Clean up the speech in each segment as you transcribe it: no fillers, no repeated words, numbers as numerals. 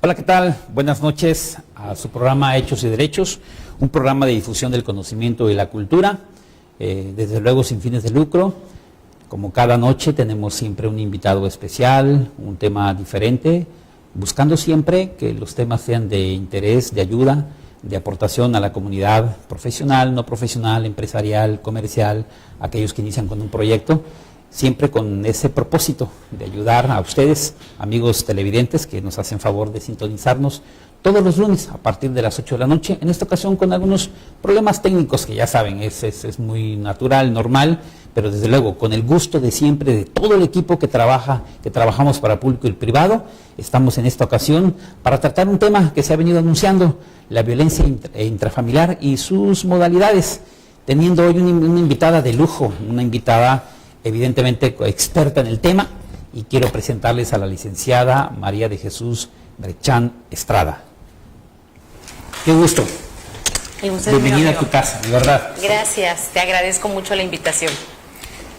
Hola, ¿qué tal? Buenas noches a su programa Hechos y Derechos, un programa de difusión del conocimiento y la cultura, desde luego sin fines de lucro. Como cada noche tenemos siempre un invitado especial, un tema diferente, buscando siempre que los temas sean de interés, de ayuda, de aportación a la comunidad profesional, no profesional, empresarial, comercial, aquellos que inician con un proyecto, siempre con ese propósito de ayudar a ustedes, amigos televidentes, que nos hacen favor de sintonizarnos todos los lunes a partir de las 8 de la noche, en esta ocasión con algunos problemas técnicos que ya saben, es muy natural, normal, pero desde luego con el gusto de siempre de todo el equipo que trabajamos para público y privado. Estamos en esta ocasión para tratar un tema que se ha venido anunciando, la violencia intrafamiliar y sus modalidades, teniendo hoy una invitada de lujo, una invitada evidentemente experta en el tema, y quiero presentarles a la licenciada María de Jesús Brechán Estrada. Qué gusto. Bienvenida a tu casa, de verdad. Gracias, te agradezco mucho la invitación.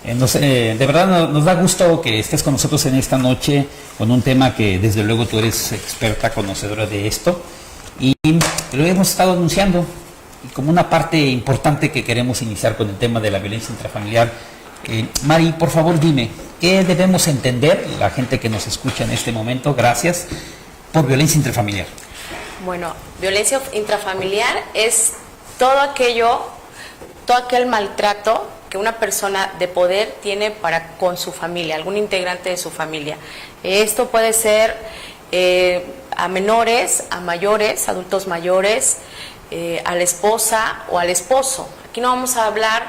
De verdad nos da gusto que estés con nosotros en esta noche con un tema que desde luego tú eres experta, conocedora de esto, y lo hemos estado anunciando y como una parte importante que queremos iniciar con el tema de la violencia intrafamiliar. Mari, por favor dime, ¿qué debemos entender, la gente que nos escucha en este momento, gracias, por violencia intrafamiliar? Bueno, violencia intrafamiliar es todo aquel maltrato que una persona de poder tiene para con su familia, algún integrante de su familia. Esto puede ser a menores, a mayores, adultos mayores, a la esposa o al esposo. Aquí no vamos a hablar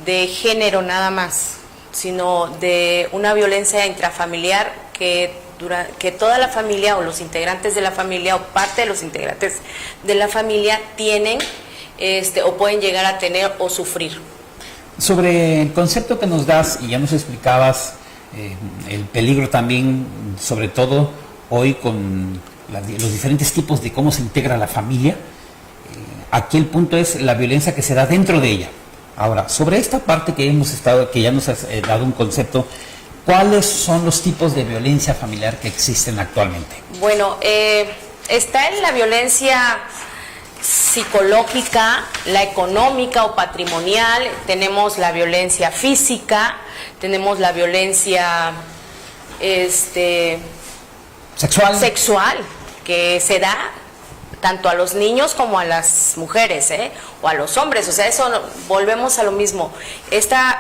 de género nada más, sino de una violencia intrafamiliar que toda la familia o los integrantes de la familia o parte de los integrantes de la familia tienen o pueden llegar a tener o sufrir. Sobre el concepto que nos das, y ya nos explicabas el peligro también, sobre todo hoy con los diferentes tipos de cómo se integra la familia, aquí el punto es la violencia que se da dentro de ella. Ahora, sobre esta parte que ya nos has dado un concepto, ¿cuáles son los tipos de violencia familiar que existen actualmente? Bueno, está en la violencia psicológica, la económica o patrimonial, tenemos la violencia física, tenemos la violencia sexual, que se da tanto a los niños como a las mujeres, o a los hombres. O sea, eso volvemos a lo mismo. Esta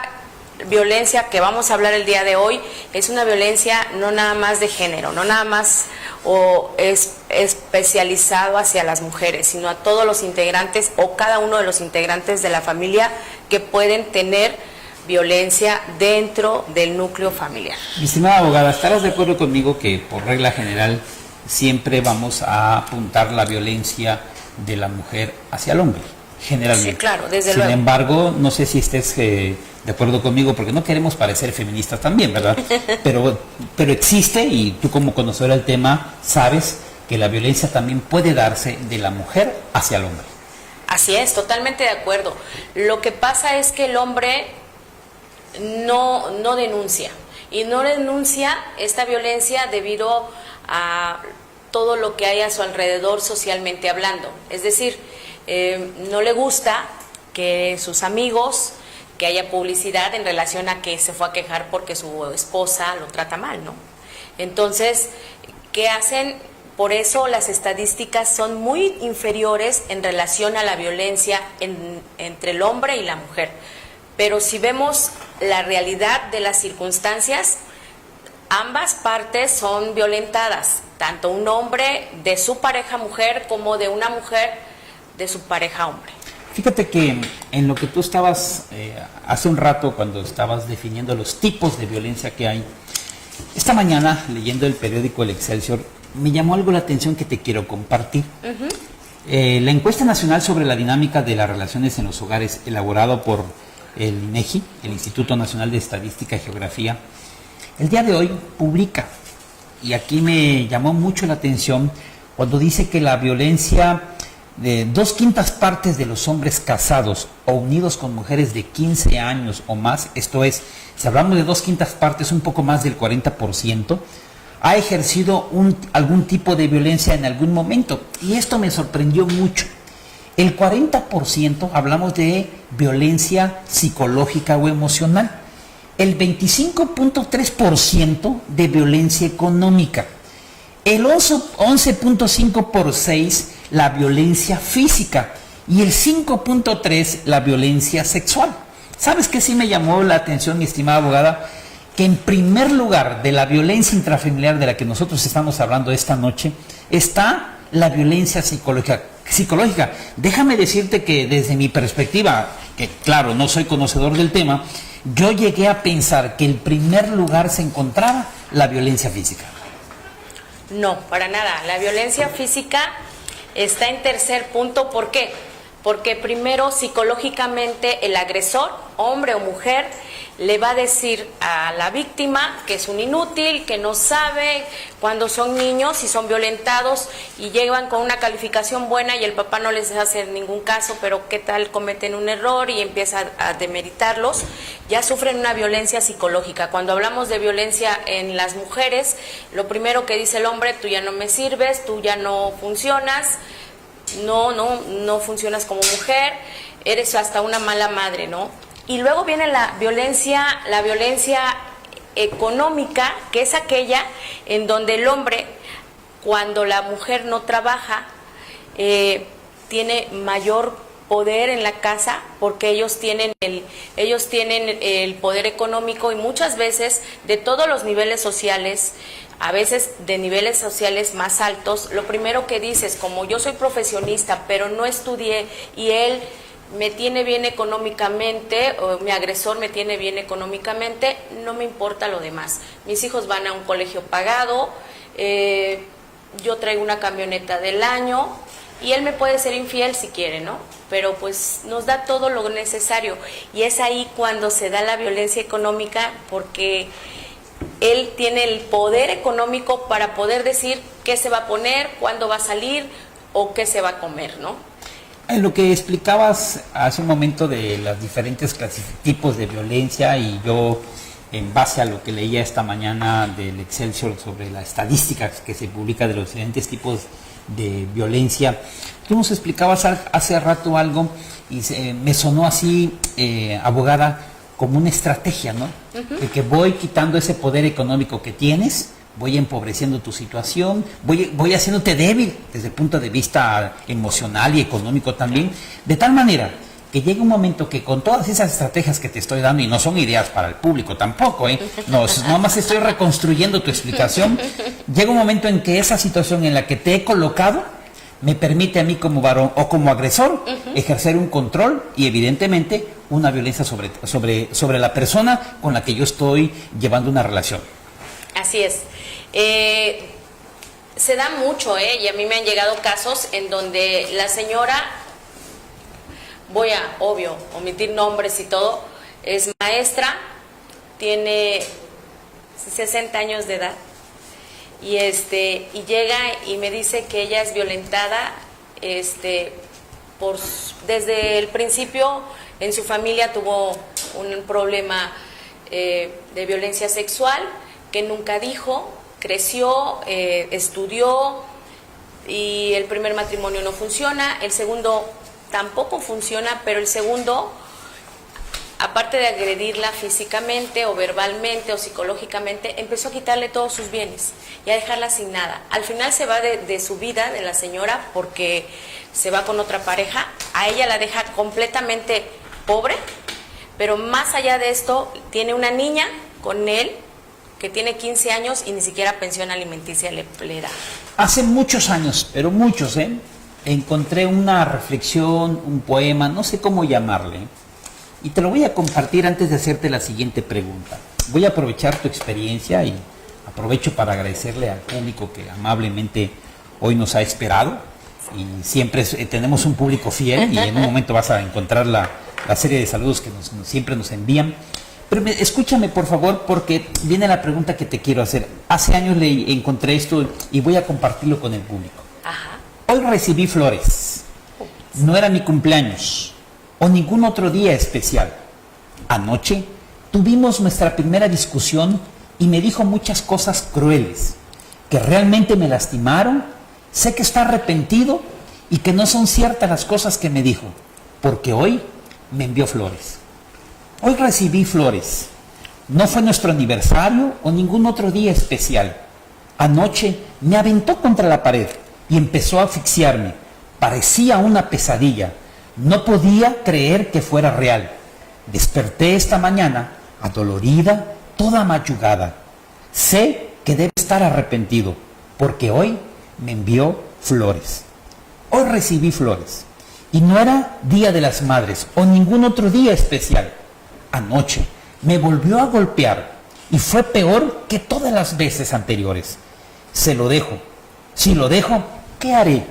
violencia que vamos a hablar el día de hoy es una violencia no nada más de género, no nada más o es especializado hacia las mujeres, sino a todos los integrantes o cada uno de los integrantes de la familia que pueden tener violencia dentro del núcleo familiar. Mi estimada abogada, ¿estarás de acuerdo conmigo que por regla general siempre vamos a apuntar la violencia de la mujer hacia el hombre, generalmente? Sí, claro, desde luego. Sin embargo, no sé si estés de acuerdo conmigo, porque no queremos parecer feministas también, ¿verdad? pero existe, y tú como conocedora del tema sabes que la violencia también puede darse de la mujer hacia el hombre. Así es, totalmente de acuerdo. Lo que pasa es que el hombre no denuncia, y no denuncia esta violencia debido a todo lo que hay a su alrededor socialmente hablando. Es decir, no le gusta que sus amigos, que haya publicidad en relación a que se fue a quejar porque su esposa lo trata mal, ¿no? Entonces, ¿qué hacen? Por eso las estadísticas son muy inferiores en relación a la violencia entre el hombre y la mujer. Pero si vemos la realidad de las circunstancias, ambas partes son violentadas, tanto un hombre de su pareja mujer como de una mujer de su pareja hombre. Fíjate que en lo que tú estabas hace un rato, cuando estabas definiendo los tipos de violencia que hay, esta mañana leyendo el periódico El Excelsior, me llamó algo la atención que te quiero compartir. La encuesta nacional sobre la dinámica de las relaciones en los hogares, elaborado por el INEGI, el Instituto Nacional de Estadística y Geografía, el día de hoy publica, y aquí me llamó mucho la atención, cuando dice que la violencia de 2/5 partes de los hombres casados o unidos con mujeres de 15 años o más, esto es, si hablamos de 2/5 partes, un poco más del 40%, ha ejercido algún tipo de violencia en algún momento. Y esto me sorprendió mucho. El 40% hablamos de violencia psicológica o emocional. El 25.3% de violencia económica. El 11.5 por 6 la violencia física. Y el 5.3 la violencia sexual. ¿Sabes qué sí me llamó la atención, mi estimada abogada? Que en primer lugar de la violencia intrafamiliar de la que nosotros estamos hablando esta noche, está la violencia psicológica. Déjame decirte que desde mi perspectiva, que claro, no soy conocedor del tema, yo llegué a pensar que en primer lugar se encontraba la violencia física. No, para nada. La violencia física está en tercer punto. ¿Por qué? Porque primero psicológicamente el agresor, hombre o mujer, le va a decir a la víctima que es un inútil, que no sabe, cuando son niños y son violentados y llegan con una calificación buena y el papá no les hace ningún caso, pero qué tal cometen un error y empieza a demeritarlos, ya sufren una violencia psicológica. Cuando hablamos de violencia en las mujeres, lo primero que dice el hombre: tú ya no me sirves, tú ya no funcionas, no funcionas como mujer, eres hasta una mala madre, ¿no? Y luego viene la violencia económica, que es aquella en donde el hombre, cuando la mujer no trabaja, tiene mayor poder en la casa, porque ellos tienen el poder económico, y muchas veces de todos los niveles sociales, a veces de niveles sociales más altos, lo primero que dices, como yo soy profesionista pero no estudié y él me tiene bien económicamente, o mi agresor me tiene bien económicamente, no me importa lo demás. Mis hijos van a un colegio pagado, yo traigo una camioneta del año, y él me puede ser infiel si quiere, ¿no? Pero pues nos da todo lo necesario, y es ahí cuando se da la violencia económica, porque él tiene el poder económico para poder decir qué se va a poner, cuándo va a salir o qué se va a comer, ¿no? En lo que explicabas hace un momento de los diferentes tipos de violencia, y yo, en base a lo que leía esta mañana del Excelsior sobre las estadísticas que se publica de los diferentes tipos de violencia, tú nos explicabas hace rato algo y me sonó así, abogada, como una estrategia, ¿no? De que voy quitando ese poder económico que tienes, voy empobreciendo tu situación, voy haciéndote débil desde el punto de vista emocional y económico también, de tal manera que llega un momento que con todas esas estrategias que te estoy dando, y no son ideas para el público tampoco, no, nomás estoy reconstruyendo tu explicación, llega un momento en que esa situación en la que te he colocado me permite a mí como varón o como agresor ejercer un control y evidentemente una violencia sobre la persona con la que yo estoy llevando una relación. Así es. Se da mucho, y a mí me han llegado casos en donde la señora, voy a, obvio, omitir nombres y todo, es maestra, tiene 60 años de edad, y llega y me dice que ella es violentada, desde el principio en su familia tuvo un problema de violencia sexual que nunca dijo. Creció, estudió, y el primer matrimonio no funciona, el segundo tampoco funciona, pero el segundo, aparte de agredirla físicamente o verbalmente o psicológicamente, empezó a quitarle todos sus bienes y a dejarla sin nada. Al final se va de su vida, de la señora, porque se va con otra pareja, a ella la deja completamente pobre, pero más allá de esto, tiene una niña con él, que tiene 15 años y ni siquiera pensión alimenticia le da. Hace muchos años, pero muchos, encontré una reflexión, un poema, no sé cómo llamarle, y te lo voy a compartir antes de hacerte la siguiente pregunta. Voy a aprovechar tu experiencia y aprovecho para agradecerle al público que amablemente hoy nos ha esperado, y siempre tenemos un público fiel, y en un momento vas a encontrar la serie de saludos que siempre nos envían. Pero escúchame, por favor, porque viene la pregunta que te quiero hacer. Hace años le encontré esto y voy a compartirlo con el público. Ajá. Hoy recibí flores. No era mi cumpleaños o ningún otro día especial. Anoche tuvimos nuestra primera discusión y me dijo muchas cosas crueles. que realmente me lastimaron, sé que está arrepentido y que no son ciertas las cosas que me dijo, porque hoy me envió flores. Hoy recibí flores. No fue nuestro aniversario o ningún otro día especial. Anoche me aventó contra la pared y empezó a asfixiarme. Parecía una pesadilla. No podía creer que fuera real. Desperté esta mañana, adolorida, toda mayugada. Sé que debe estar arrepentido, porque hoy me envió flores. Hoy recibí flores. Y no era Día de las Madres o ningún otro día especial. Anoche me volvió a golpear y fue peor que todas las veces anteriores. Se lo dejo. Si lo dejo, ¿qué haré?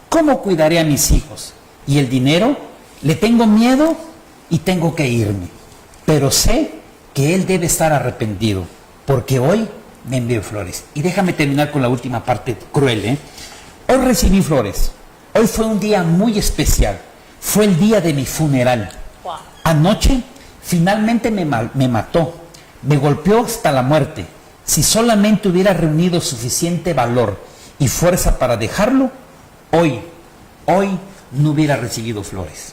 ¿Cómo cuidaré a mis hijos? ¿Y el dinero? Le tengo miedo y tengo que irme. Pero sé que él debe estar arrepentido, porque hoy me envió flores. Y déjame terminar con la última parte cruel, ¿eh? Hoy recibí flores. Hoy fue un día muy especial. Fue el día de mi funeral. Wow. Anoche finalmente me mató. Me golpeó hasta la muerte. Si solamente hubiera reunido suficiente valor y fuerza para dejarlo, hoy no hubiera recibido flores.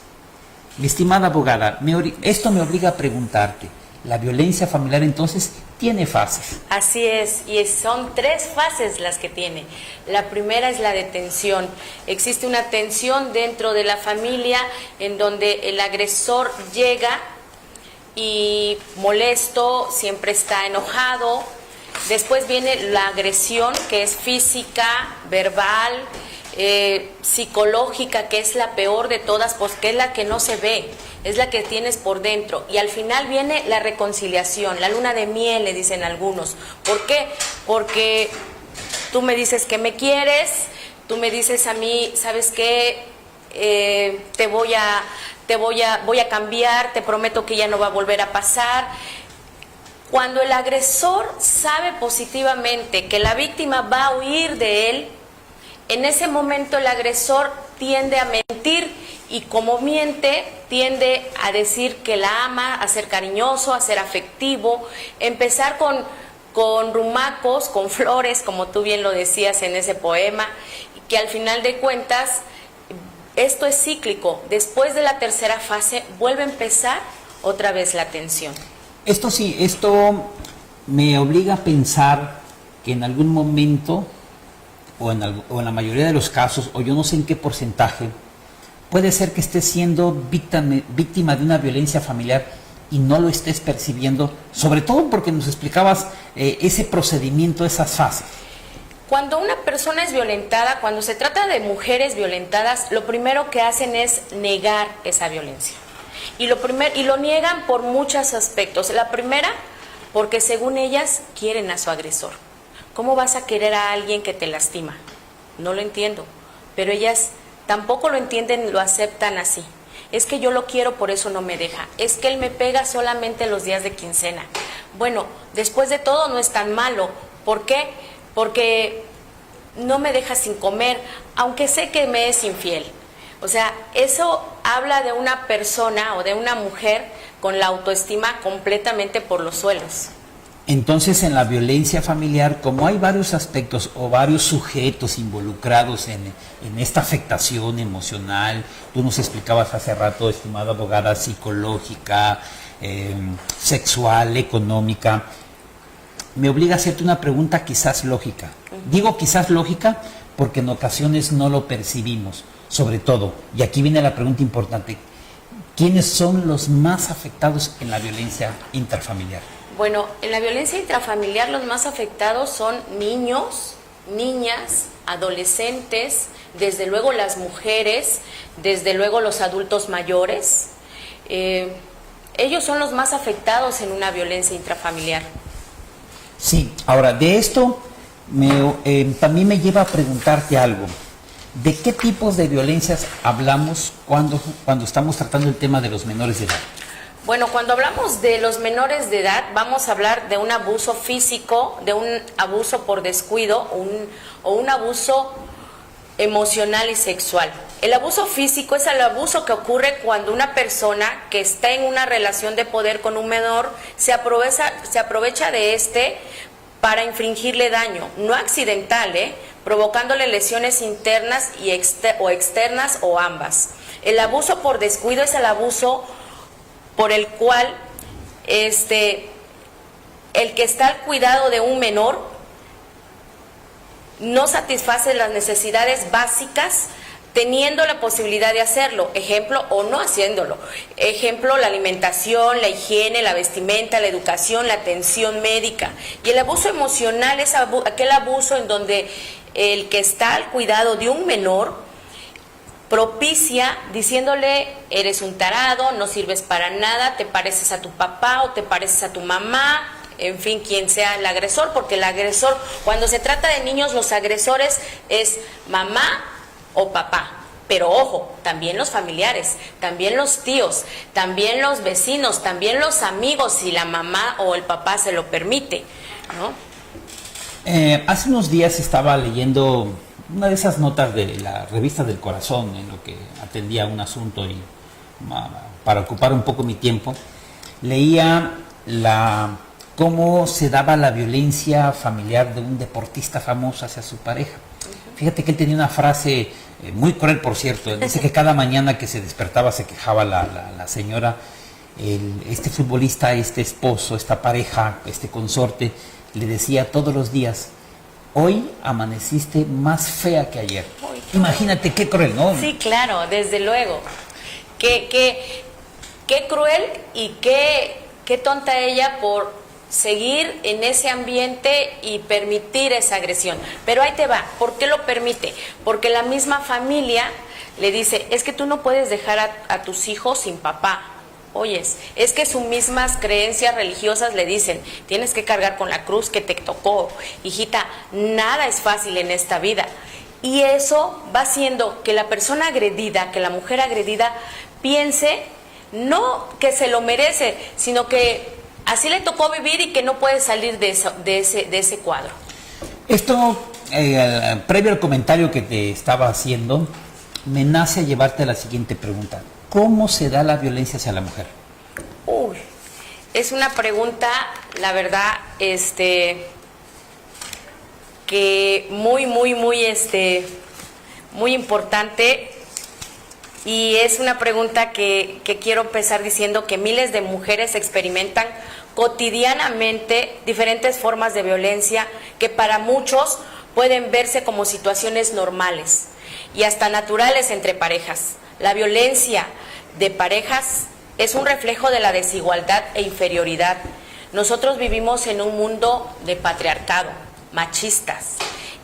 Mi estimada abogada, esto me obliga a preguntarte, ¿la violencia familiar entonces tiene fases? Así es, y son 3 fases las que tiene. La primera es la de tensión. Existe una tensión dentro de la familia en donde el agresor llega y molesto, siempre está enojado. Después viene la agresión, que es física, verbal, psicológica, que es la peor de todas, porque es la que no se ve, es la que tienes por dentro. Y al final viene la reconciliación, la luna de miel, le dicen algunos. ¿Por qué? Porque tú me dices que me quieres, tú me dices a mí, ¿sabes qué? Voy a cambiar, te prometo que ya no va a volver a pasar. Cuando el agresor sabe positivamente que la víctima va a huir de él, en ese momento el agresor tiende a mentir, y como miente, tiende a decir que la ama, a ser cariñoso, a ser afectivo, empezar con rumacos, con flores, como tú bien lo decías en ese poema, que al final de cuentas esto es cíclico. Después de la tercera fase vuelve a empezar otra vez la tensión. Esto me obliga a pensar que en algún momento, o en la mayoría de los casos, o yo no sé en qué porcentaje, puede ser que estés siendo víctima de una violencia familiar y no lo estés percibiendo, sobre todo porque nos explicabas ese procedimiento, esas fases. Cuando una persona es violentada, cuando se trata de mujeres violentadas, lo primero que hacen es negar esa violencia. Y lo niegan por muchos aspectos. La primera, porque según ellas quieren a su agresor. ¿Cómo vas a querer a alguien que te lastima? No lo entiendo. Pero ellas tampoco lo entienden, lo aceptan así. Es que yo lo quiero, por eso no me deja. Es que él me pega solamente los días de quincena. Bueno, después de todo no es tan malo. ¿Por qué? Porque no me deja sin comer, aunque sé que me es infiel. O sea, eso habla de una persona o de una mujer con la autoestima completamente por los suelos. Entonces, en la violencia familiar, como hay varios aspectos o varios sujetos involucrados en esta afectación emocional, tú nos explicabas hace rato, estimada abogada, psicológica, sexual, económica, me obliga a hacerte una pregunta quizás lógica. Digo quizás lógica porque en ocasiones no lo percibimos. Sobre todo, y aquí viene la pregunta importante, ¿quiénes son los más afectados en la violencia intrafamiliar? Bueno, en la violencia intrafamiliar los más afectados son niños, niñas, adolescentes, desde luego las mujeres, desde luego los adultos mayores. Ellos son los más afectados en una violencia intrafamiliar. Sí, ahora de esto también me lleva a preguntarte algo. ¿De qué tipos de violencias hablamos cuando estamos tratando el tema de los menores de edad? Bueno, cuando hablamos de los menores de edad, vamos a hablar de un abuso físico, de un abuso por descuido o un abuso emocional y sexual. El abuso físico es el abuso que ocurre cuando una persona que está en una relación de poder con un menor se aprovecha de para infringirle daño, no accidental, provocándole lesiones internas o externas o ambas. El abuso por descuido es el abuso por el cual el que está al cuidado de un menor no satisface las necesidades básicas teniendo la posibilidad de hacerlo, ejemplo, o no haciéndolo. Ejemplo, la alimentación, la higiene, la vestimenta, la educación, la atención médica. Y el abuso emocional es aquel abuso en donde el que está al cuidado de un menor propicia diciéndole: eres un tarado, no sirves para nada, te pareces a tu papá o te pareces a tu mamá, en fin, quien sea el agresor, porque el agresor, cuando se trata de niños, los agresores es mamá o papá, pero ojo, también los familiares, también los tíos, también los vecinos, también los amigos, si la mamá o el papá se lo permite, ¿no? Hace unos días estaba leyendo una de esas notas de la revista del Corazón, en lo que atendía un asunto y para ocupar un poco mi tiempo, leía cómo se daba la violencia familiar de un deportista famoso hacia su pareja. Fíjate que él tenía una frase muy cruel, por cierto. Dice que cada mañana que se despertaba se quejaba la señora, este futbolista, este esposo, esta pareja, este consorte, le decía todos los días: hoy amaneciste más fea que ayer. Imagínate qué cruel, ¿no? Sí, claro, desde luego. Qué cruel y qué tonta ella por seguir en ese ambiente y permitir esa agresión. Pero ahí te va, ¿por qué lo permite? Porque la misma familia le dice: es que tú no puedes dejar a tus hijos sin papá. Oyes, es que sus mismas creencias religiosas le dicen: tienes que cargar con la cruz que te tocó, hijita, nada es fácil en esta vida. Y eso va haciendo que la persona agredida, que la mujer agredida, piense no que se lo merece, sino que así le tocó vivir y que no puede salir de ese cuadro. Esto, previo al comentario que te estaba haciendo, me nace a llevarte a la siguiente pregunta: ¿cómo se da la violencia hacia la mujer? Uy, es una pregunta, la verdad, que muy importante, y es una pregunta que quiero empezar diciendo que miles de mujeres experimentan cotidianamente diferentes formas de violencia que para muchos pueden verse como situaciones normales y hasta naturales entre parejas. La violencia de parejas es un reflejo de la desigualdad e inferioridad. Nosotros vivimos en un mundo de patriarcado, machistas.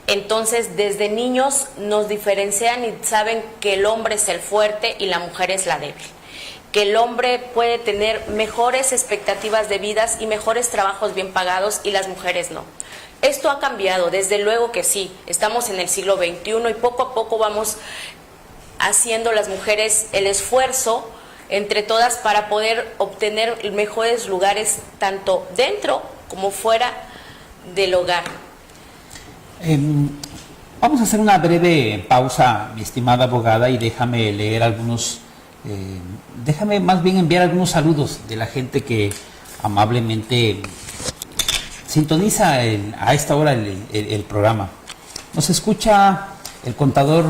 Entonces, desde niños nos diferencian y saben que el hombre es el fuerte y la mujer es la débil. Que el hombre puede tener mejores expectativas de vidas y mejores trabajos bien pagados y las mujeres no. Esto ha cambiado, desde luego que sí. Estamos en el siglo XXI y poco a poco vamos haciendo las mujeres el esfuerzo entre todas para poder obtener mejores lugares tanto dentro como fuera del hogar. Vamos a hacer una breve pausa, mi estimada abogada, y déjame leer déjame más bien enviar algunos saludos de la gente que amablemente sintoniza a esta hora el programa. Nos escucha el contador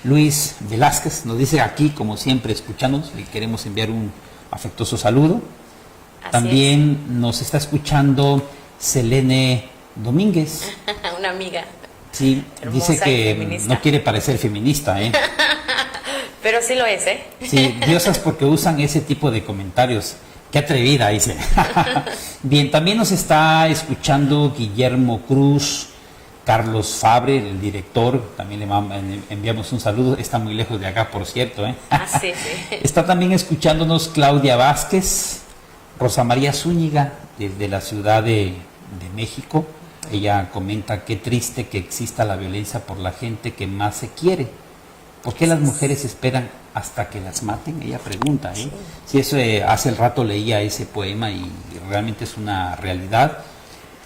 Luis Velázquez, nos dice aquí, como siempre, escuchándonos, le queremos enviar un afectuoso saludo. También nos está escuchando Selene Domínguez. Una amiga. Sí, dice que no quiere parecer feminista, ¿eh? Pero sí lo es, ¿eh? Sí, diosas porque usan ese tipo de comentarios. Qué atrevida, dice. Bien, también nos está escuchando Guillermo Cruz, Carlos Fabre, el director, también le enviamos un saludo, está muy lejos de acá, por cierto, ¿eh? Sí. Está también escuchándonos Claudia Vázquez, Rosa María Zúñiga, desde la Ciudad de México. Ella comenta: qué triste que exista la violencia por la gente que más se quiere. ¿Por qué las mujeres esperan hasta que las maten? Ella pregunta, ¿eh? Sí, eso, hace el rato leía ese poema y realmente es una realidad.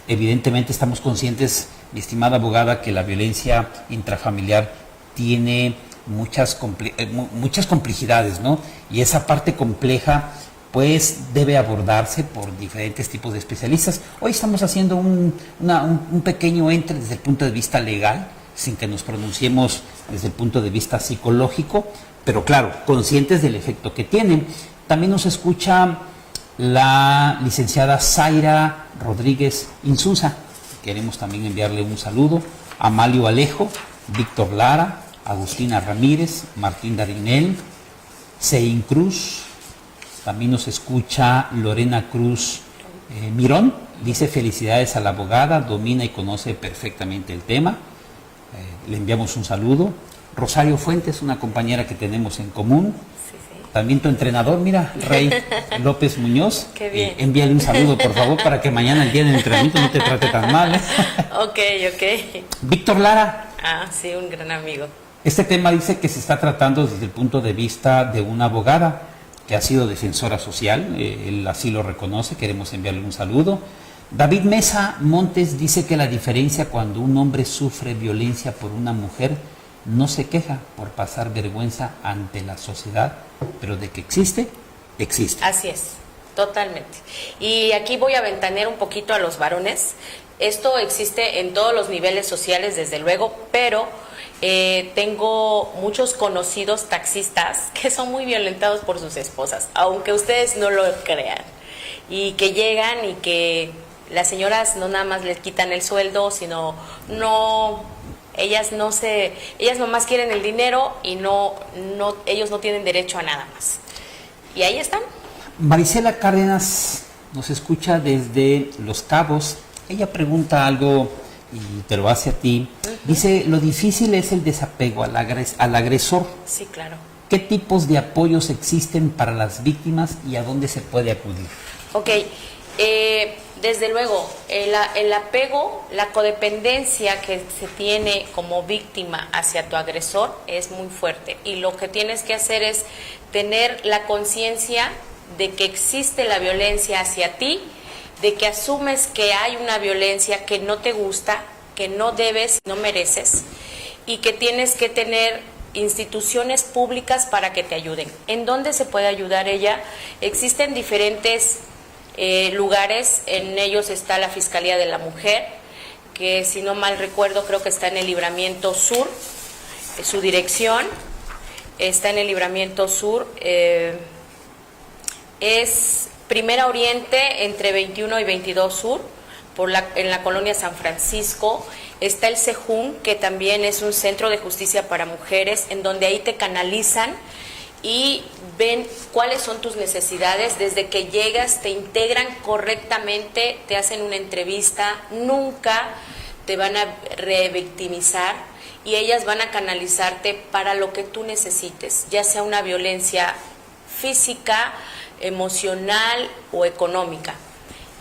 Evidentemente estamos conscientes, mi estimada abogada, que la violencia intrafamiliar tiene muchas complejidades, ¿no? Y esa parte compleja pues debe abordarse por diferentes tipos de especialistas. Hoy estamos haciendo un pequeño entre desde el punto de vista legal, sin que nos pronunciemos desde el punto de vista psicológico, pero claro, conscientes del efecto que tienen. También nos escucha la licenciada Zaira Rodríguez Insunza. Queremos también enviarle un saludo. Amalio Alejo, Víctor Lara, Agustina Ramírez, Martín Darinel, Sein Cruz. También nos escucha Lorena Cruz Mirón. Dice: felicidades a la abogada, domina y conoce perfectamente el tema. Le enviamos un saludo. Rosario Fuentes, una compañera que tenemos en común. También tu entrenador, mira, Rey López Muñoz. Qué bien. Envíale un saludo, por favor, para que mañana el día del entrenamiento no te trate tan mal. Ok. Víctor Lara. Ah, sí, un gran amigo. Este tema dice que se está tratando desde el punto de vista de una abogada que ha sido defensora social, él así lo reconoce, queremos enviarle un saludo. David Mesa Montes dice que la diferencia cuando un hombre sufre violencia por una mujer, no se queja por pasar vergüenza ante la sociedad, pero de que existe, existe. Así es, totalmente. Y aquí voy a ventanear un poquito a los varones. Esto existe en todos los niveles sociales, desde luego, pero tengo muchos conocidos taxistas que son muy violentados por sus esposas, aunque ustedes no lo crean. Y que llegan y que las señoras no nada más les quitan el sueldo, sino ellas nomás quieren el dinero y ellos no tienen derecho a nada más. Y ahí están. Marisela Cárdenas nos escucha desde Los Cabos. Ella pregunta algo y te lo hace a ti. Dice: lo difícil es el desapego al agresor. Sí, claro. ¿Qué tipos de apoyos existen para las víctimas y a dónde se puede acudir? Ok, desde luego, el apego, la codependencia que se tiene como víctima hacia tu agresor es muy fuerte, y lo que tienes que hacer es tener la conciencia de que existe la violencia hacia ti, de que asumes que hay una violencia que no te gusta, que no debes, no mereces, y que tienes que tener instituciones públicas para que te ayuden. ¿En dónde se puede ayudar ella? Existen diferentes lugares, en ellos está la Fiscalía de la Mujer, que si no mal recuerdo creo que está en el Libramiento Sur, su dirección está en el Libramiento Sur, es Primera Oriente entre 21 y 22 Sur, en la colonia San Francisco. Está el CEJUN, que también es un centro de justicia para mujeres, en donde ahí te canalizan y ven cuáles son tus necesidades. Desde que llegas te integran correctamente, te hacen una entrevista, nunca te van a revictimizar, y ellas van a canalizarte para lo que tú necesites, ya sea una violencia física, emocional o económica.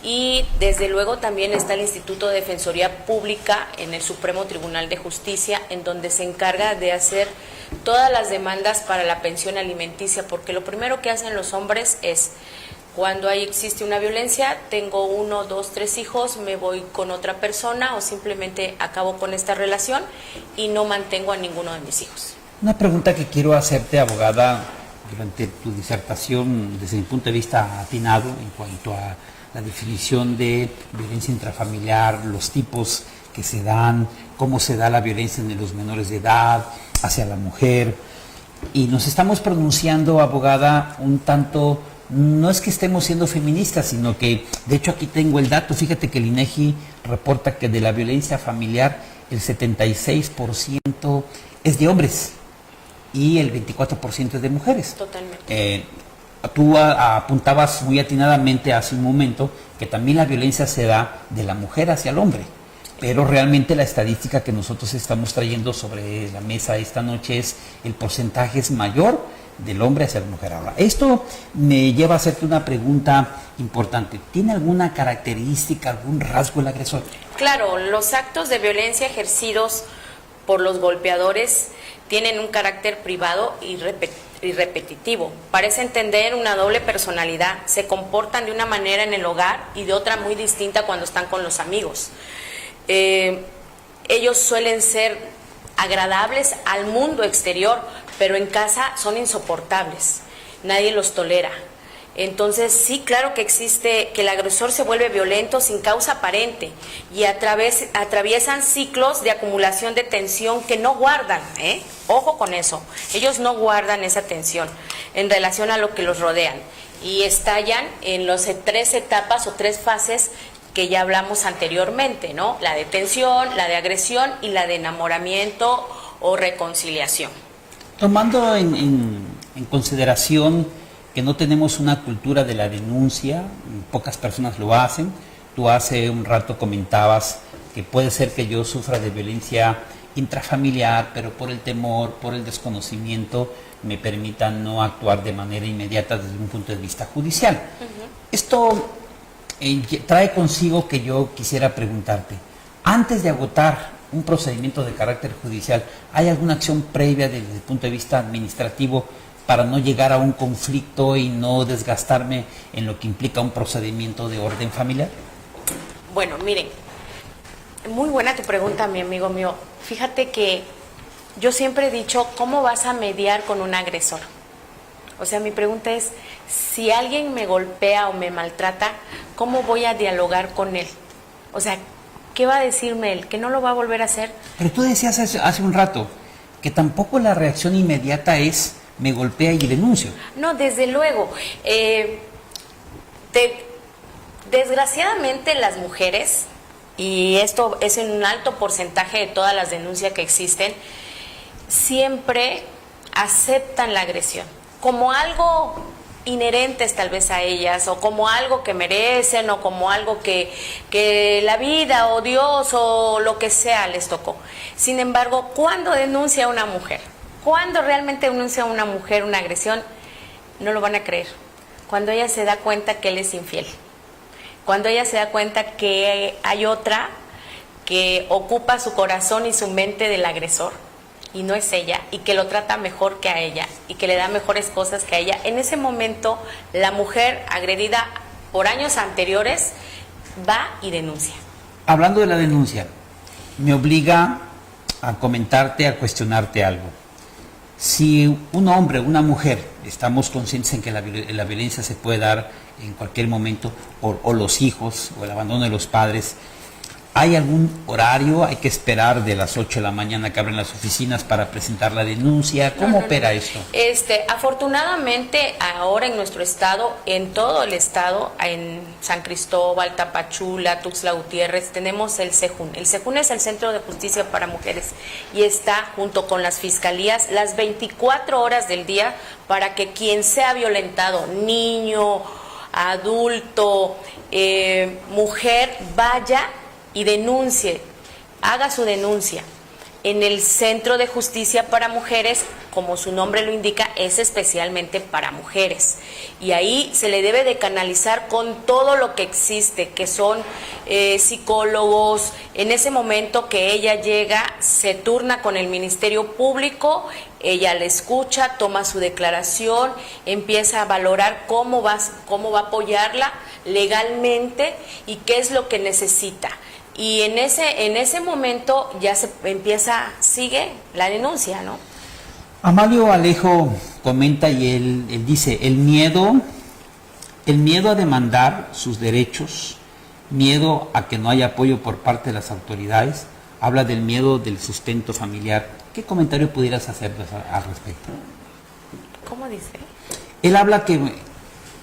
Y desde luego también está el Instituto de Defensoría Pública en el Supremo Tribunal de Justicia, en donde se encarga de hacer todas las demandas para la pensión alimenticia, porque lo primero que hacen los hombres es: cuando existe una violencia, tengo 1, 2, 3 hijos, me voy con otra persona o simplemente acabo con esta relación y no mantengo a ninguno de mis hijos. Una pregunta que quiero hacerte, abogada, durante tu disertación, desde mi punto de vista atinado en cuanto a la definición de violencia intrafamiliar, los tipos que se dan, cómo se da la violencia en los menores de edad, hacia la mujer. Y nos estamos pronunciando, abogada, un tanto, no es que estemos siendo feministas, sino que, de hecho, aquí tengo el dato. Fíjate que el INEGI reporta que de la violencia familiar el 76% es de hombres y el 24% es de mujeres. Totalmente. Tú apuntabas muy atinadamente hace un momento que también la violencia se da de la mujer hacia el hombre, pero realmente la estadística que nosotros estamos trayendo sobre la mesa esta noche es el porcentaje es mayor del hombre hacia la mujer. Ahora, esto me lleva a hacerte una pregunta importante. ¿Tiene alguna característica, algún rasgo el agresor? Claro, los actos de violencia ejercidos por los golpeadores tienen un carácter privado y repetitivo. Parecen tener una doble personalidad, se comportan de una manera en el hogar y de otra muy distinta cuando están con los amigos. Ellos suelen ser agradables al mundo exterior, pero en casa son insoportables, nadie los tolera. Entonces, sí, claro que existe, que el agresor se vuelve violento sin causa aparente y atraviesan ciclos de acumulación de tensión que no guardan, ¿eh? Ojo con eso, ellos no guardan esa tensión en relación a lo que los rodean y estallan en las 3 etapas o 3 fases que ya hablamos anteriormente, ¿no? La de tensión, la de agresión y la de enamoramiento o reconciliación. Tomando en consideración que no tenemos una cultura de la denuncia, pocas personas lo hacen. Tú hace un rato comentabas que puede ser que yo sufra de violencia intrafamiliar, pero por el temor, por el desconocimiento, me permita no actuar de manera inmediata desde un punto de vista judicial. Esto trae consigo que yo quisiera preguntarte, antes de agotar un procedimiento de carácter judicial, ¿hay alguna acción previa desde el punto de vista administrativo para no llegar a un conflicto y no desgastarme en lo que implica un procedimiento de orden familiar? Bueno, miren, muy buena tu pregunta, mi amigo mío. Fíjate que yo siempre he dicho, ¿cómo vas a mediar con un agresor? O sea, mi pregunta es, si alguien me golpea o me maltrata, ¿cómo voy a dialogar con él? O sea, ¿qué va a decirme él? ¿Que no lo va a volver a hacer? Pero tú decías hace un rato que tampoco la reacción inmediata es me golpea y denuncio. No, desde luego. Desgraciadamente las mujeres, y esto es en un alto porcentaje de todas las denuncias que existen, siempre aceptan la agresión como algo inherentes tal vez a ellas, o como algo que merecen, o como algo que la vida o Dios o lo que sea les tocó. Sin embargo, ¿cuándo denuncia una mujer? ¿Cuándo realmente denuncia una mujer una agresión? No lo van a creer. Cuando ella se da cuenta que él es infiel. Cuando ella se da cuenta que hay otra que ocupa su corazón y su mente del agresor, y no es ella, y que lo trata mejor que a ella, y que le da mejores cosas que a ella. En ese momento, la mujer agredida por años anteriores va y denuncia. Hablando de la denuncia, me obliga a comentarte, a cuestionarte algo. Si un hombre o una mujer, estamos conscientes en que la violencia se puede dar en cualquier momento, o los hijos, o el abandono de los padres, ¿hay algún horario? ¿Hay que esperar de las 8 de la mañana que abren las oficinas para presentar la denuncia? ¿Cómo opera esto? Afortunadamente, ahora en nuestro estado, en todo el estado, en San Cristóbal, Tapachula, Tuxtla Gutiérrez, tenemos el CEJUN. El CEJUN es el Centro de Justicia para Mujeres y está junto con las fiscalías las 24 horas del día para que quien sea violentado, niño, adulto, mujer, vaya y denuncie, haga su denuncia. En el Centro de Justicia para Mujeres, como su nombre lo indica, es especialmente para mujeres. Y ahí se le debe de canalizar con todo lo que existe, que son psicólogos. En ese momento que ella llega, se turna con el Ministerio Público, ella le escucha, toma su declaración, empieza a valorar cómo va a apoyarla legalmente y qué es lo que necesita. Y en ese momento ya sigue la denuncia, ¿no? Amalio Alejo comenta y él dice, el miedo a demandar sus derechos, miedo a que no haya apoyo por parte de las autoridades, habla del miedo del sustento familiar. ¿Qué comentario pudieras hacer al respecto? ¿Cómo dice? Él habla que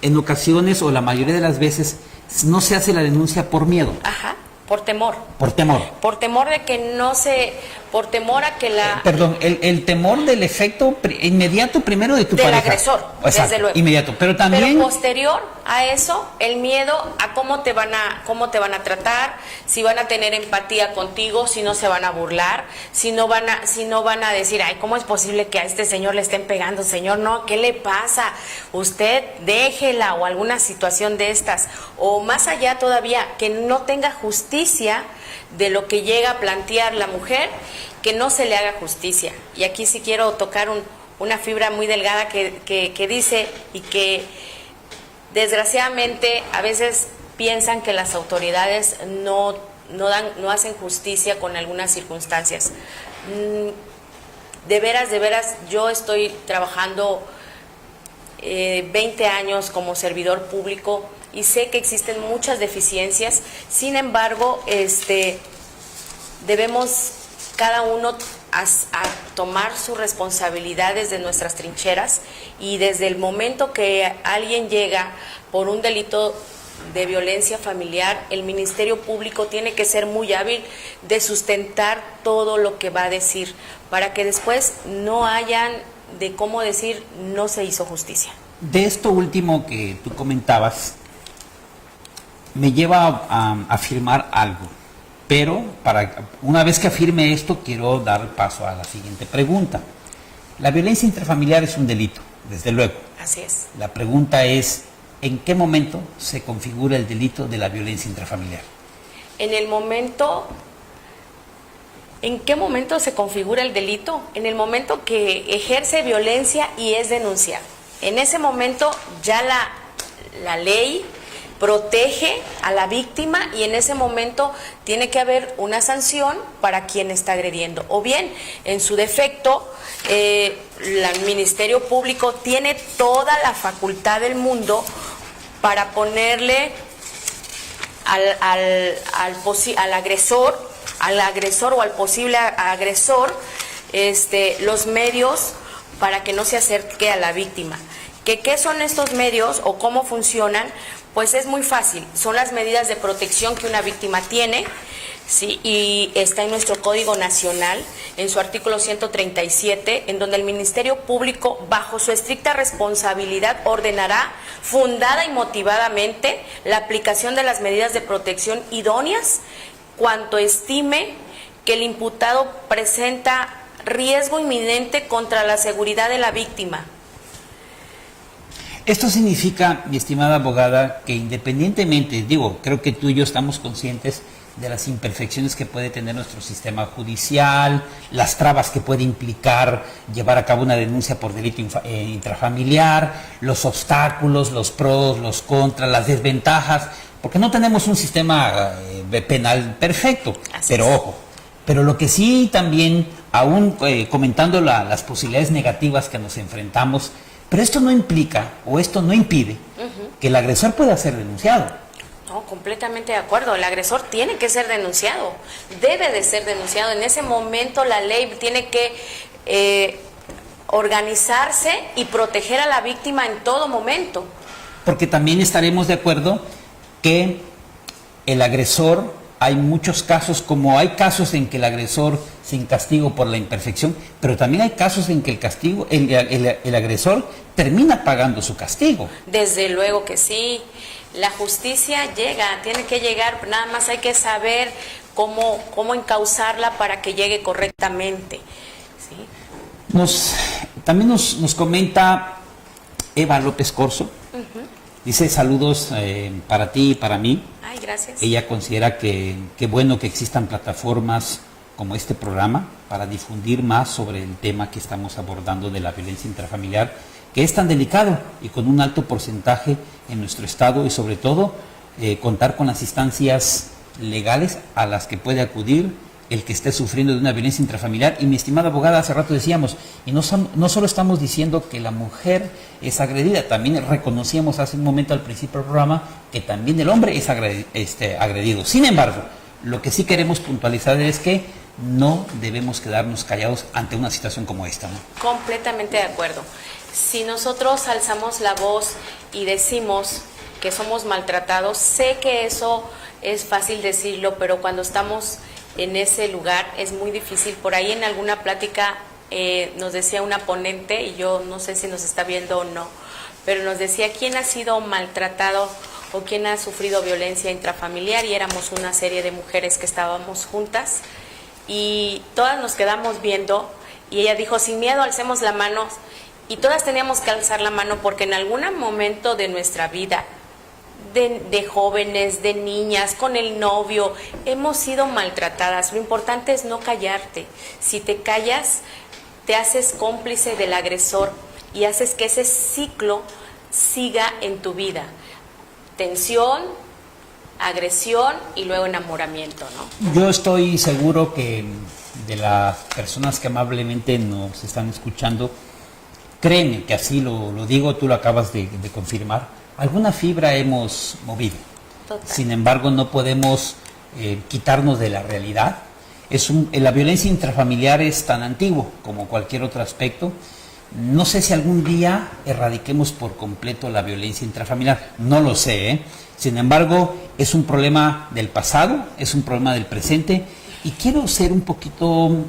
en ocasiones o la mayoría de las veces no se hace la denuncia por miedo. Ajá. Por temor. Por temor. Por temor de que por temor a que la... Perdón, el temor del efecto inmediato primero de tu pareja. Del agresor, desde luego. Inmediato, pero también... Pero posterior a eso, el miedo a cómo te van a tratar, si van a tener empatía contigo, si no se van a burlar, si no van a decir, ay, ¿cómo es posible que a este señor le estén pegando? Señor, no, ¿qué le pasa? Usted déjela, o alguna situación de estas. O más allá todavía, que no tenga justicia de lo que llega a plantear la mujer, que no se le haga justicia. Y aquí sí quiero tocar una fibra muy delgada que dice, y que desgraciadamente a veces piensan que las autoridades no hacen justicia con algunas circunstancias. De veras, yo estoy trabajando 20 años como servidor público y sé que existen muchas deficiencias. Sin embargo, debemos cada uno a tomar su responsabilidad desde nuestras trincheras, y desde el momento que alguien llega por un delito de violencia familiar, el Ministerio Público tiene que ser muy hábil de sustentar todo lo que va a decir, para que después no hayan de cómo decir no se hizo justicia. De esto último que tú comentabas, me lleva a afirmar algo, pero una vez que afirme esto, quiero dar paso a la siguiente pregunta. La violencia intrafamiliar es un delito, desde luego. Así es. La pregunta es, ¿en qué momento se configura el delito de la violencia intrafamiliar? ¿En qué momento se configura el delito? En el momento que ejerce violencia y es denunciado. En ese momento ya la ley protege a la víctima, y en ese momento tiene que haber una sanción para quien está agrediendo. O bien, en su defecto, el Ministerio Público tiene toda la facultad del mundo para ponerle al agresor o al posible agresor los medios para que no se acerque a la víctima. ¿Qué son estos medios o cómo funcionan? Pues es muy fácil, son las medidas de protección que una víctima tiene, ¿sí? Y está en nuestro Código Nacional, en su artículo 137, en donde el Ministerio Público, bajo su estricta responsabilidad, ordenará fundada y motivadamente la aplicación de las medidas de protección idóneas cuanto estime que el imputado presenta riesgo inminente contra la seguridad de la víctima. Esto significa, mi estimada abogada, que independientemente, creo que tú y yo estamos conscientes de las imperfecciones que puede tener nuestro sistema judicial, las trabas que puede implicar llevar a cabo una denuncia por delito intrafamiliar, los obstáculos, los pros, los contras, las desventajas, porque no tenemos un sistema penal perfecto. Pero ojo, pero lo que sí también, aún comentando las posibilidades negativas que nos enfrentamos, pero esto no implica o esto no impide que el agresor pueda ser denunciado. No, completamente de acuerdo. El agresor tiene que ser denunciado, debe de ser denunciado. En ese momento la ley tiene que organizarse y proteger a la víctima en todo momento. Porque también estaremos de acuerdo que el agresor, hay muchos casos, como hay casos en que el agresor sin castigo por la imperfección, pero también hay casos en que el agresor termina pagando su castigo. Desde luego que sí. La justicia tiene que llegar, nada más hay que saber cómo encauzarla para que llegue correctamente. ¿Sí? También nos comenta Eva López Corso. Dice saludos para ti y para mí. Ay, gracias. Ella considera que bueno que existan plataformas como este programa para difundir más sobre el tema que estamos abordando de la violencia intrafamiliar, que es tan delicado y con un alto porcentaje en nuestro estado, y sobre todo contar con las instancias legales a las que puede acudir el que esté sufriendo de una violencia intrafamiliar. Y mi estimada abogada, hace rato decíamos, y no solo estamos diciendo que la mujer es agredida, también reconocíamos hace un momento al principio del programa que también el hombre es agredido. Sin embargo, lo que sí queremos puntualizar es que no debemos quedarnos callados ante una situación como esta, ¿no? Completamente de acuerdo. Si nosotros alzamos la voz y decimos que somos maltratados, sé que eso es fácil decirlo, pero cuando estamos en ese lugar es muy difícil. Por ahí en alguna plática nos decía una ponente, y yo no sé si nos está viendo o no, pero nos decía quién ha sido maltratado o quién ha sufrido violencia intrafamiliar, y éramos una serie de mujeres que estábamos juntas y todas nos quedamos viendo, y ella dijo, sin miedo alcemos la mano, y todas teníamos que alzar la mano porque en algún momento de nuestra vida, de jóvenes, de niñas, con el novio, hemos sido maltratadas. Lo importante es no callarte. Si te callas, te haces cómplice del agresor y haces que ese ciclo siga en tu vida. Tensión, agresión y luego enamoramiento, ¿no? Yo estoy seguro que de las personas que amablemente nos están escuchando, créeme que así lo digo, tú lo acabas de confirmar, alguna fibra hemos movido. Total. Sin embargo, no podemos quitarnos de la realidad. La violencia intrafamiliar es tan antiguo como cualquier otro aspecto. No sé si algún día erradiquemos por completo la violencia intrafamiliar, no lo sé, ¿eh? Sin embargo, es un problema del pasado, es un problema del presente, y quiero ser un poquito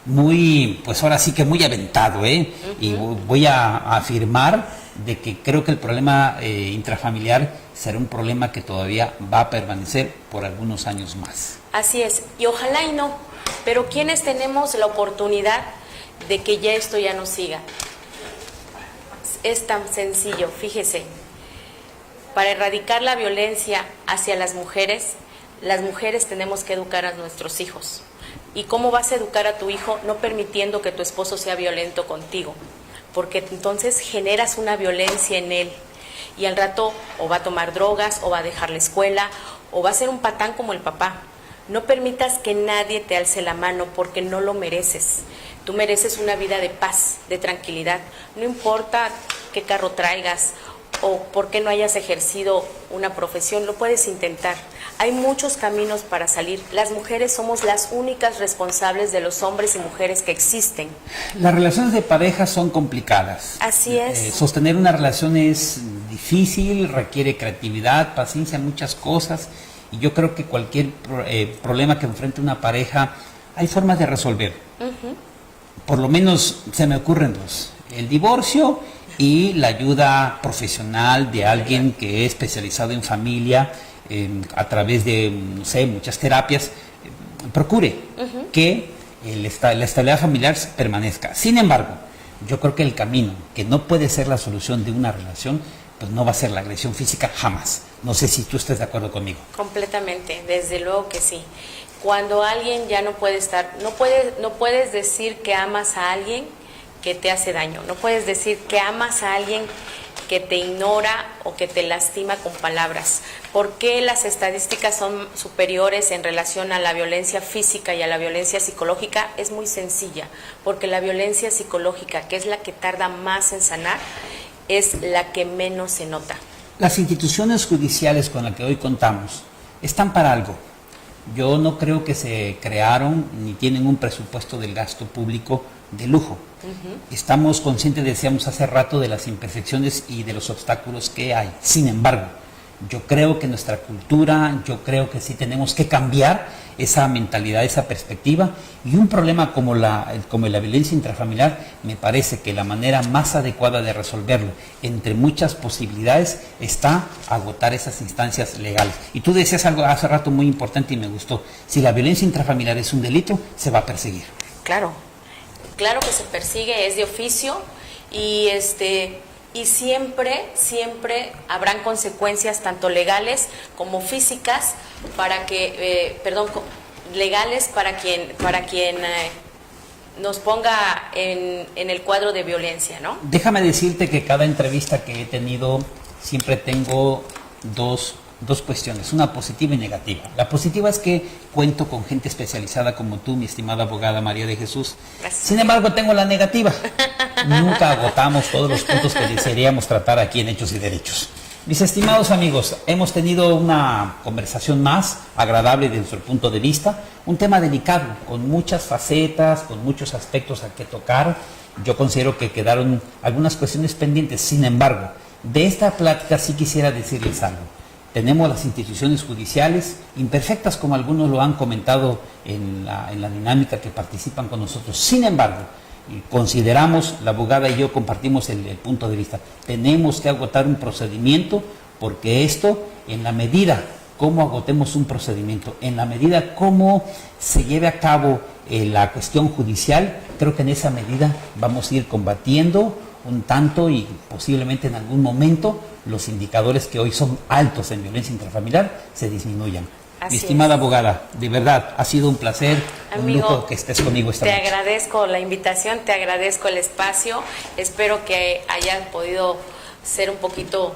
muy, pues ahora sí que muy aventado, y voy a afirmar de que creo que el problema intrafamiliar será un problema que todavía va a permanecer por algunos años más. Así es, y ojalá y no, pero ¿quiénes tenemos la oportunidad de que ya esto ya no siga? Es tan sencillo, fíjese, para erradicar la violencia hacia las mujeres tenemos que educar a nuestros hijos. ¿Y cómo vas a educar a tu hijo? No permitiendo que tu esposo sea violento contigo, porque entonces generas una violencia en él, y al rato o va a tomar drogas, o va a dejar la escuela, o va a ser un patán como el papá. No permitas que nadie te alce la mano, porque no lo mereces. Tú mereces una vida de paz, de tranquilidad. No importa qué carro traigas o por qué no hayas ejercido una profesión, lo puedes intentar. Hay muchos caminos para salir. Las mujeres somos las únicas responsables de los hombres y mujeres que existen. Las relaciones de pareja son complicadas. Así es. Sostener una relación es difícil, requiere creatividad, paciencia, muchas cosas. Y yo creo que cualquier problema que enfrente una pareja, hay formas de resolver. Por lo menos se me ocurren dos: el divorcio y la ayuda profesional de alguien que es especializado en familia, a través de, no sé, muchas terapias. Procure que la estabilidad familiar permanezca. Sin embargo, yo creo que el camino, que no puede ser la solución de una relación, pues no va a ser la agresión física jamás. No sé si tú estás de acuerdo conmigo. Completamente, desde luego que sí. Cuando alguien ya no puede estar, no puedes decir que amas a alguien que te hace daño, no puedes decir que amas a alguien que te ignora o que te lastima con palabras. ¿Por qué las estadísticas son superiores en relación a la violencia física y a la violencia psicológica? Es muy sencilla, porque la violencia psicológica, que es la que tarda más en sanar, es la que menos se nota. Las instituciones judiciales con las que hoy contamos están para algo. Yo no creo que se crearon ni tienen un presupuesto del gasto público de lujo. Estamos conscientes, decíamos hace rato, de las imperfecciones y de los obstáculos que hay. Sin embargo, yo creo que nuestra cultura, yo creo que sí tenemos que cambiar esa mentalidad, esa perspectiva, y un problema como la violencia intrafamiliar, me parece que la manera más adecuada de resolverlo, entre muchas posibilidades, está agotar esas instancias legales. Y tú decías algo hace rato muy importante y me gustó: si la violencia intrafamiliar es un delito, se va a perseguir. Claro, claro que se persigue, es de oficio, y siempre habrán consecuencias tanto legales como físicas legales para quien nos ponga en el cuadro de violencia, ¿no? Déjame decirte que cada entrevista que he tenido siempre tengo dos cuestiones, una positiva y negativa. La positiva es que cuento con gente especializada como tú, mi estimada abogada María de Jesús. Gracias. Sin embargo, tengo la negativa. Nunca agotamos todos los puntos que desearíamos tratar aquí en Hechos y Derechos. Mis estimados amigos, hemos tenido una conversación más agradable desde nuestro punto de vista, un tema delicado, con muchas facetas, con muchos aspectos a que tocar. Yo considero que quedaron algunas cuestiones pendientes. Sin embargo, de esta plática sí quisiera decirles algo. Tenemos las instituciones judiciales, imperfectas como algunos lo han comentado en la dinámica que participan con nosotros. Sin embargo, consideramos, la abogada y yo compartimos el punto de vista, tenemos que agotar un procedimiento, porque esto, en la medida como agotemos un procedimiento, en la medida como se lleve a cabo la cuestión judicial, creo que en esa medida vamos a ir combatiendo un tanto y posiblemente en algún momento los indicadores que hoy son altos en violencia intrafamiliar se disminuyan. Mi estimada abogada, de verdad, ha sido un placer, amigo, un lujo que estés conmigo esta noche. Te agradezco la invitación, te agradezco el espacio, espero que hayan podido ser un poquito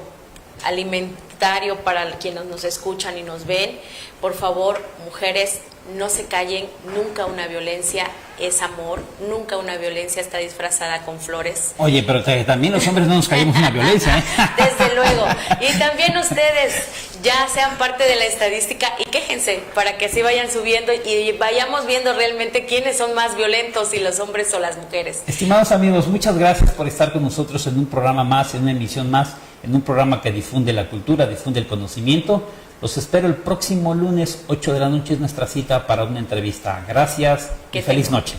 alimentario para quienes nos escuchan y nos ven. Por favor, mujeres, no se callen, nunca una violencia es amor, nunca una violencia está disfrazada con flores. Oye, pero también los hombres no nos callemos una violencia, ¿eh? Desde luego. Y también ustedes ya sean parte de la estadística y quéjense para que así vayan subiendo y vayamos viendo realmente quiénes son más violentos, si los hombres o las mujeres. Estimados amigos, muchas gracias por estar con nosotros en un programa más, en una emisión más, en un programa que difunde la cultura, difunde el conocimiento. Los espero el próximo lunes, 8 de la noche, es nuestra cita para una entrevista. Gracias y feliz noche.